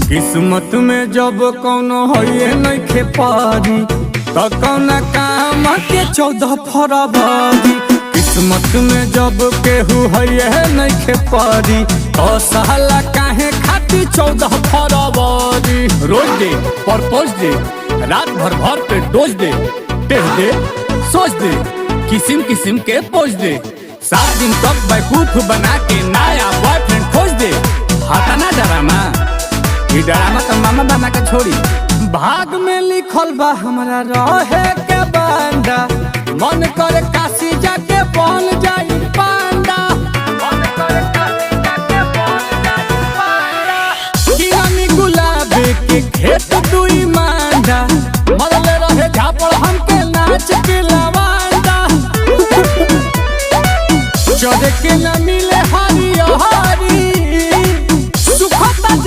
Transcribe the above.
किस्मत में जब कौनो है नइखे पारी त कौन काम के 14 फरवरी। किस्मत में जब केहू है नइखे पारी तो साला काहे खाती 14 फरवरी। रोज दे परपोज दे रात भर भर पे डोज दे टेह दे सोच दे किस्म किस्म के पोज दे 7 दिन तक बेवकूफ बना के नया बॉयफ्रेंड खोज दे। हटाना डरामा ई डरामा तो मामा बना के छोड़ी। भाग में लिखल बा हमरा रहे के बांडा मन करे काशी जाके बन जाई पांडा। मन करे काशी जाके बन जाई पांडा। किरानी गुलाब के खेत दुई मांडा मरले रहे झापड़ हमके नाच के लवांडा। चढ़े के नमी